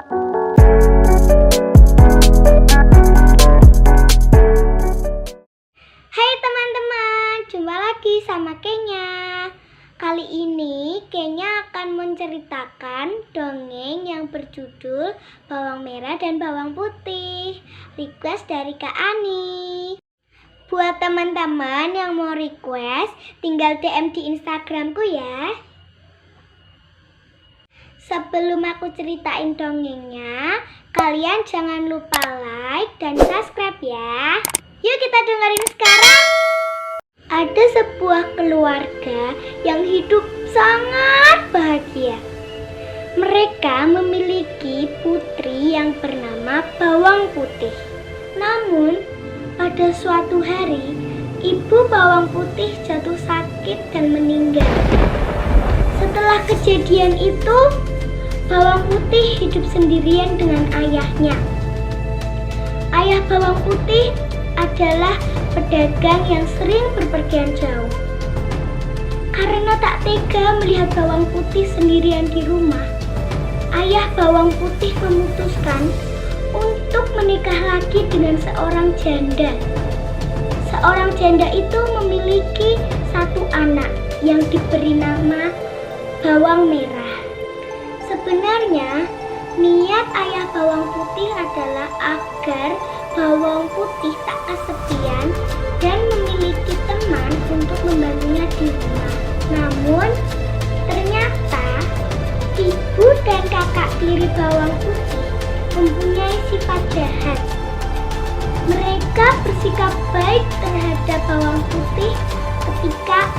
Hai teman-teman, jumpa lagi sama Kenya. Kali ini Kenya akan menceritakan dongeng yang berjudul Bawang Merah dan Bawang Putih. Request dari Kak Ani. Buat teman-teman yang mau request, tinggal DM di Instagramku ya. Sebelum aku ceritain dongengnya, kalian jangan lupa like dan subscribe ya. Yuk kita dengerin sekarang. Ada sebuah keluarga yang hidup sangat bahagia. Mereka memiliki putri yang bernama Bawang Putih. Namun, pada suatu hari, ibu Bawang Putih jatuh sakit dan meninggal. Setelah kejadian itu, Bawang Putih hidup sendirian dengan ayahnya. Ayah Bawang Putih adalah pedagang yang sering berpergian jauh. Karena tak tega melihat Bawang Putih sendirian di rumah, ayah Bawang Putih memutuskan untuk menikah lagi dengan seorang janda. Seorang janda itu memiliki satu anak yang diberi nama Bawang Merah. Sebenarnya, niat ayah Bawang Putih adalah agar Bawang Putih tak kesepian dan memiliki teman untuk membantunya di rumah. Namun, ternyata ibu dan kakak tiri Bawang Putih mempunyai sifat jahat. Mereka bersikap baik terhadap Bawang Putih ketika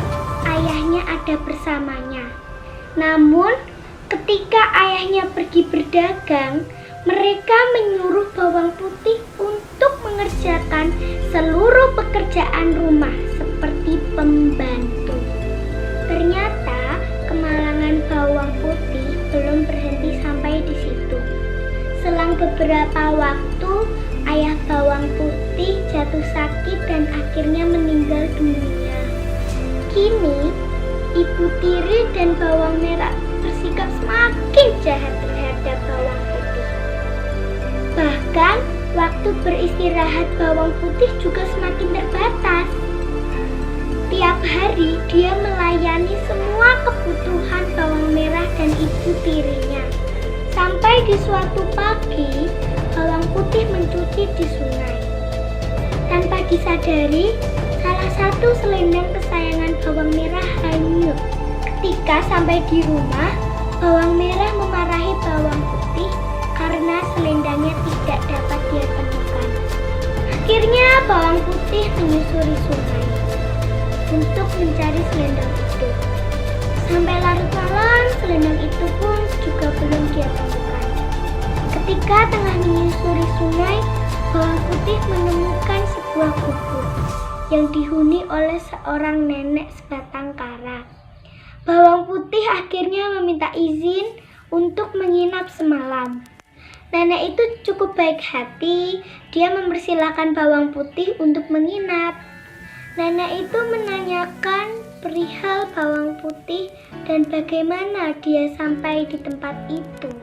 ayahnya ada bersamanya. Namun, ketika ayahnya pergi berdagang, mereka menyuruh Bawang Putih untuk mengerjakan seluruh pekerjaan rumah seperti pembantu. Ternyata kemalangan Bawang Putih belum berhenti sampai di situ. Selang beberapa waktu, ayah Bawang Putih jatuh sakit dan akhirnya meninggal dunia. Kini, ibu tiri dan Bawang Merah bersikap semakin jahat terhadap Bawang Putih. Bahkan, waktu beristirahat Bawang Putih juga semakin terbatas. Tiap hari dia melayani semua kebutuhan Bawang Merah dan ibu tirinya. Sampai di suatu pagi, Bawang Putih mencuci di sungai. Tanpa disadari, salah satu selendang kesayangan Bawang Merah hanyut. Ketika sampai di rumah, Bawang Merah memarahi Bawang Putih karena selendangnya tidak dapat dia temukan. Akhirnya Bawang Putih menyusuri sungai untuk mencari selendang itu. Sampai larut malam, selendang itu pun juga belum dia temukan. Ketika tengah menyusuri sungai, Bawang Putih menemukan sebuah gubuk yang dihuni oleh seorang nenek sebatang kara. Bawang Putih akhirnya meminta izin untuk menginap semalam. Nenek itu cukup baik hati, dia mempersilahkan Bawang Putih untuk menginap. Nenek itu menanyakan perihal Bawang Putih dan bagaimana dia sampai di tempat itu.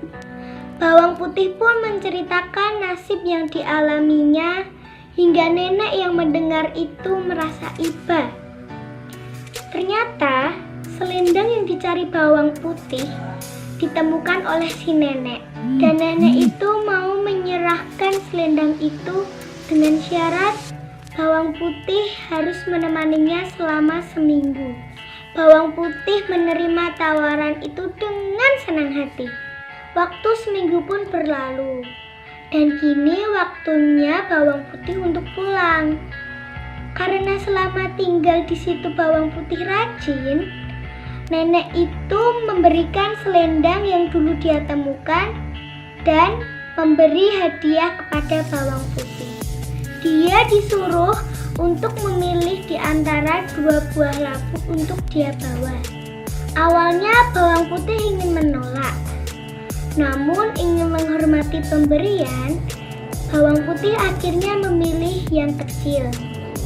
Bawang Putih pun menceritakan nasib yang dialaminya, hingga nenek yang mendengar itu merasa iba. Ternyata selendang yang dicari Bawang Putih ditemukan oleh si nenek, dan nenek itu mau menyerahkan selendang itu dengan syarat Bawang Putih harus menemaninya selama seminggu. Bawang Putih menerima tawaran itu dengan senang hati. Waktu seminggu pun berlalu, dan kini waktunya Bawang Putih untuk pulang. Karena selama tinggal di situ Bawang Putih rajin, nenek itu memberikan selendang yang dulu dia temukan dan memberi hadiah kepada Bawang Putih. Dia disuruh untuk memilih di antara dua buah labu untuk dia bawa. Awalnya Bawang Putih ingin menolak, namun ingin menghormati pemberian, Bawang Putih akhirnya memilih yang kecil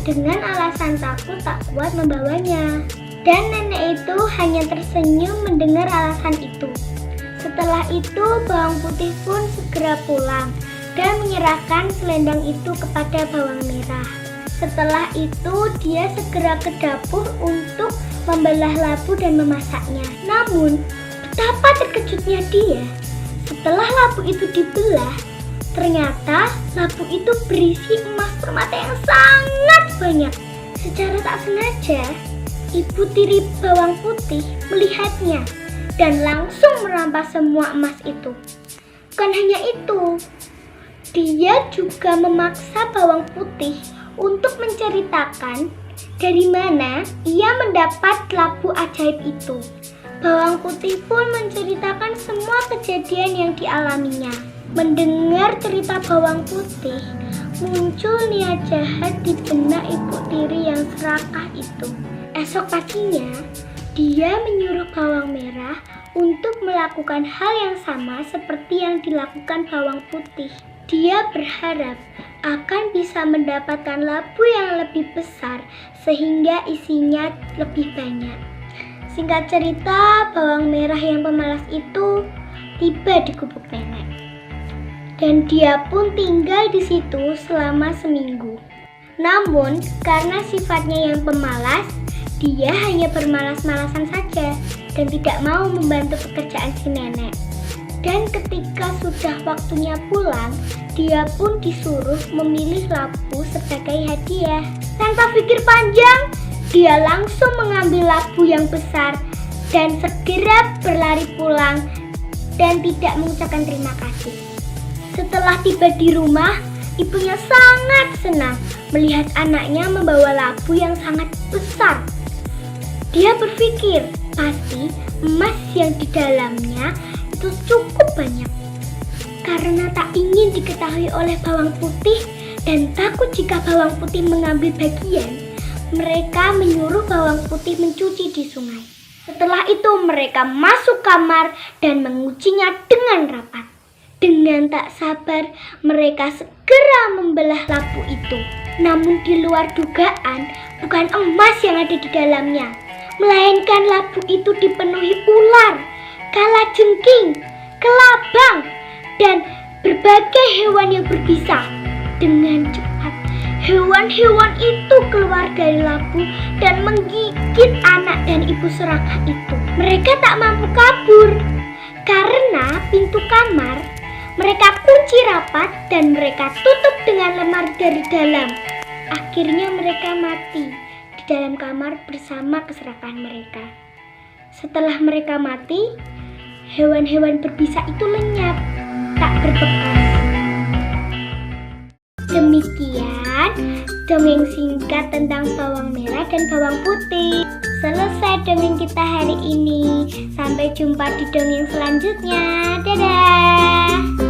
dengan alasan takut tak kuat membawanya. Dan nenek itu hanya tersenyum mendengar alasan itu. Setelah itu bawang putih pun segera pulang dan menyerahkan selendang itu kepada bawang merah. Setelah itu dia segera ke dapur untuk membelah labu dan memasaknya. Namun betapa terkejutnya dia setelah labu itu dibelah. Ternyata labu itu berisi emas permata yang sangat banyak. Secara tak sengaja ibu tiri bawang putih melihatnya dan langsung merampas semua emas itu. Bukan hanya itu, dia juga memaksa bawang putih untuk menceritakan dari mana ia mendapat labu ajaib itu. Bawang putih pun menceritakan semua kejadian yang dialaminya. Mendengar cerita bawang putih, muncul niat jahat di benak ibu tiri yang serakah itu. Esok paginya, dia menyuruh bawang merah untuk melakukan hal yang sama seperti yang dilakukan bawang putih. Dia berharap akan bisa mendapatkan labu yang lebih besar sehingga isinya lebih banyak. Singkat cerita, bawang merah yang pemalas itu tiba di gubuk nenek. Dan dia pun tinggal di situ selama seminggu. Namun, karena sifatnya yang pemalas, dia hanya bermalas-malasan saja dan tidak mau membantu pekerjaan si nenek. Dan ketika sudah waktunya pulang, dia pun disuruh memilih labu sebagai hadiah. Tanpa pikir panjang, dia langsung mengambil labu yang besar dan segera berlari pulang dan tidak mengucapkan terima kasih. Setelah tiba di rumah, ibunya sangat senang melihat anaknya membawa labu yang sangat besar. Dia berpikir, pasti emas yang di dalamnya itu cukup banyak. Karena tak ingin diketahui oleh bawang putih dan takut jika bawang putih mengambil bagian, mereka menyuruh bawang putih mencuci di sungai. Setelah itu mereka masuk kamar dan mengucinya dengan rapat. Dengan tak sabar, mereka segera membelah labu itu. Namun di luar dugaan, bukan emas yang ada di dalamnya, melainkan labu itu dipenuhi ular, kalajengking, kelabang, dan berbagai hewan yang berbisa. Dengan cepat, hewan-hewan itu keluar dari labu dan menggigit anak dan ibu serakah itu. Mereka tak mampu kabur karena pintu kamar mereka kunci rapat dan mereka tutup dengan lemari dari dalam. Akhirnya mereka mati di dalam kamar bersama keserakahan mereka. Setelah mereka mati, hewan-hewan berbisa itu lenyap, tak berbekas. Demikian dongeng singkat tentang bawang merah dan bawang putih. Selesai dongeng kita hari ini. Sampai jumpa di dongeng selanjutnya. Dadah.